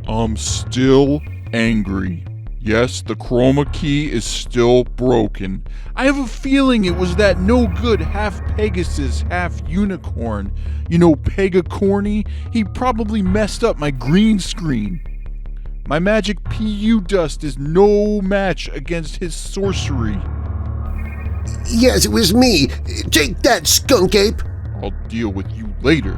I'm still angry. Yes, the chroma key is still broken. I have a feeling it was that no good half Pegasus, half unicorn. You know, Pegacorny? He probably messed up my green screen. My magic PU dust is no match against his sorcery. Yes, it was me. Take that, Skunkape. I'll deal with you later.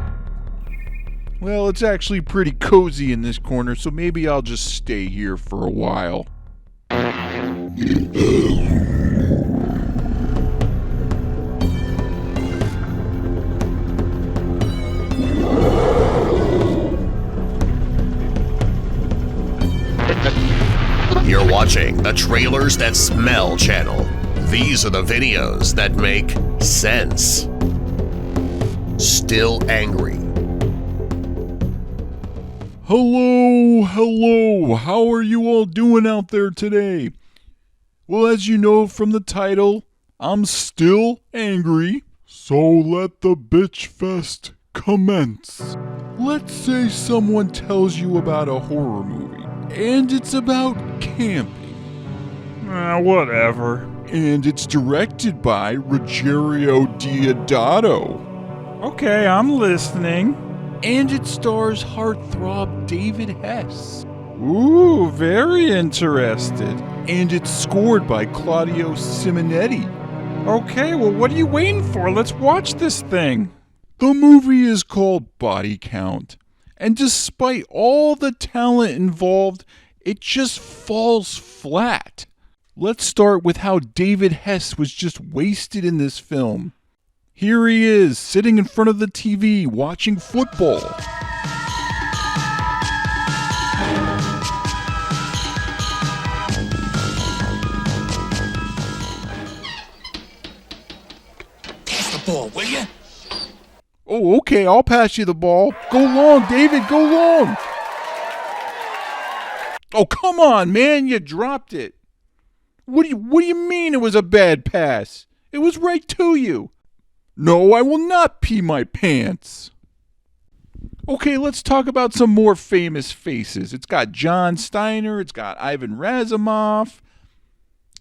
Well, it's actually pretty cozy in this corner, so maybe I'll just stay here for a while. You're watching the Trailers That Smell channel. These are the videos that make sense. Still angry. Hello, how are you all doing out there today? Well, as you know from the title, I'm still angry, so let the bitch fest commence. Let's say someone tells you about a horror movie, and it's about camping. Whatever. And it's directed by Ruggero Deodato. Okay, I'm listening. And it stars heartthrob David Hess. Ooh, very interested. And it's scored by CLAUDIO Simonetti. Okay, well, what are you waiting for? Let's watch this thing. The movie is called Body Count. And despite all the talent involved, it just falls flat. Let's start with how David Hess was just wasted in this film. Here he is, sitting in front of the TV, watching football. Pass the ball, will you? Oh, okay, I'll pass you the ball. Go long, David, go long. Oh, come on, man, you dropped it. What do you mean it was a bad pass? It was right to you. No, I will not pee my pants. Okay, let's talk about some more famous faces. It's got John Steiner, it's got Ivan Razumov,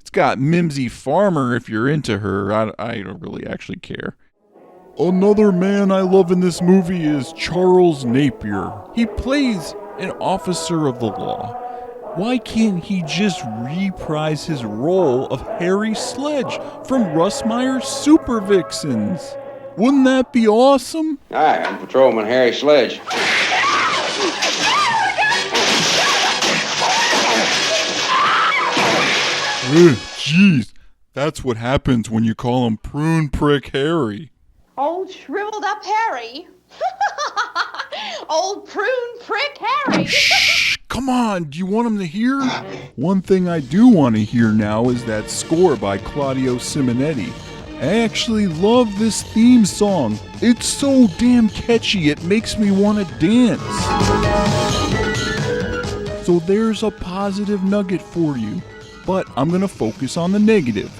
it's got Mimsy Farmer if you're into her. I don't really actually care. Another man I love in this movie is Charles Napier. He plays an officer of the law. Why can't he just reprise his role of Harry Sledge from Russ Meyer's Super Vixens? Wouldn't that be awesome? Hi, I'm Patrolman Harry Sledge. Jeez, that's what happens when you call him Prune Prick Harry. Old shriveled up Harry. Old prune prick Harry. Shh, come on, do you want him to hear? One thing I do want to hear now is that score by CLAUDIO Simonetti. I actually love this theme song. It's so damn catchy, it makes me want to dance. So there's a positive nugget for you, but I'm going to focus on the negative.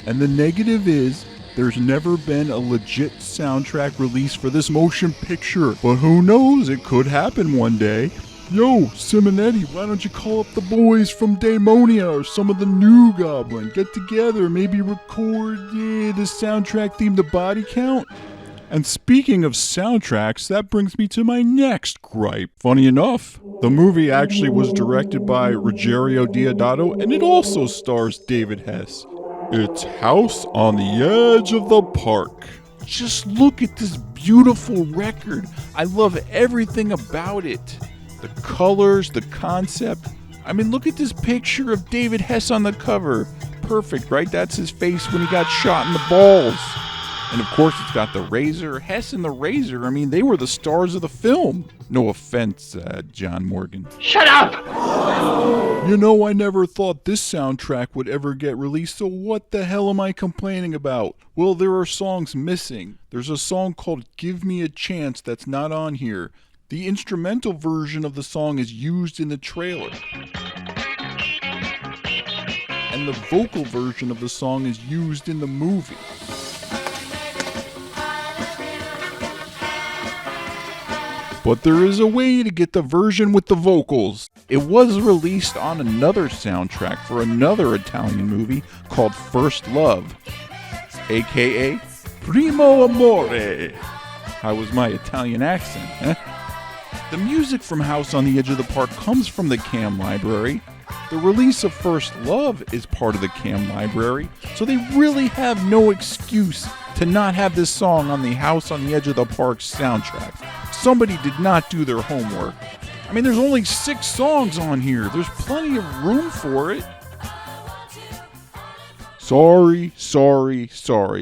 And the negative is, there's never been a legit soundtrack release for this motion picture, but who knows, it could happen one day. Yo, Simonetti, why don't you call up the boys from Daemonia or some of the New Goblin? Get together, maybe record the soundtrack theme to Body Count? And speaking of soundtracks, that brings me to my next gripe. Funny enough, the movie actually was directed by Ruggero Deodato, and it also stars David Hess. It's House on the Edge of the Park. Just look at this beautiful record. I love everything about it. The colors, the concept. I mean, look at this picture of David Hess on the cover. Perfect, right? That's his face when he got shot in the balls. And of course, it's got the Razor. Hess and the Razor, I mean, they were the stars of the film. No offense, John Morgan. Shut up! You know, I never thought this soundtrack would ever get released, so what the hell am I complaining about? Well, there are songs missing. There's a song called Give Me a Chance that's not on here. The instrumental version of the song is used in the trailer. And the vocal version of the song is used in the movie. But there is a way to get the version with the vocals. It was released on another soundtrack for another Italian movie called First Love, aka Primo Amore. How was my Italian accent, eh? The music from House on the Edge of the Park comes from the CAM library. The release of First Love is part of the CAM library, so they really have no excuse to not have this song on the House on the Edge of the Park soundtrack. Somebody did not do their homework. I mean, there's only 6 songs on here. There's plenty of room for it. Sorry.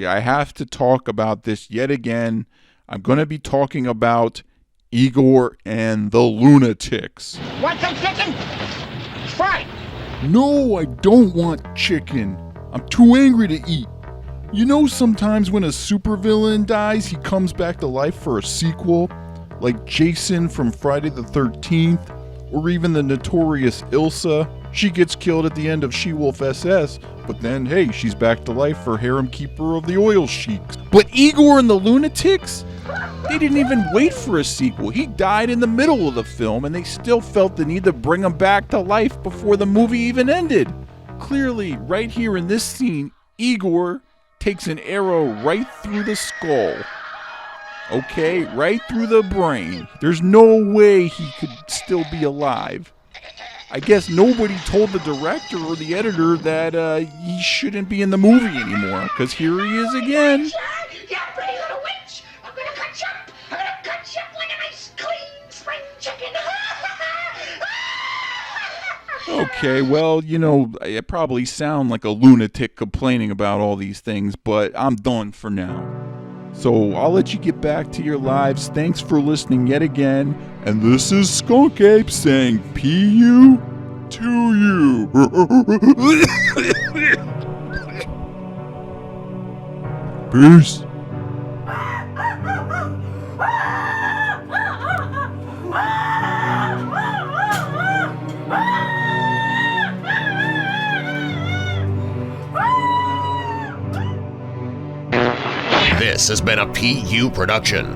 I have to talk about this yet again. I'm going to be talking about Igor and the Lunatics. Want some chicken? Fry. No, I don't want chicken. I'm too angry to eat. You know, sometimes when a supervillain dies, he comes back to life for a sequel, like Jason from Friday the 13th, or even the notorious Ilsa. She gets killed at the end of She-Wolf SS, but then, hey, she's back to life for Harem Keeper of the Oil Sheiks. But Igor and the Lunatics? They didn't even wait for a sequel. He died in the middle of the film, and they still felt the need to bring him back to life before the movie even ended. Clearly, right here in this scene, Igor takes an arrow right through the skull. Okay, right through the brain. There's no way he could still be alive. I guess nobody told the director or the editor that he shouldn't be in the movie anymore, because here he is again. You pretty little witch! I'm gonna cut you up! I'm gonna cut you up like a nice clean spring chicken! Okay, well, you know, I probably sound like a lunatic complaining about all these things, but I'm done for now. So I'll let you get back to your lives. Thanks for listening yet again. And this is Skunkape saying P.U. to you. Peace. This has been a PU production.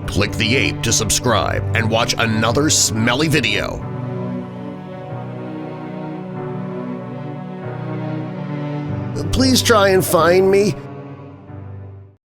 Click the ape to subscribe and watch another smelly video. Please try and find me.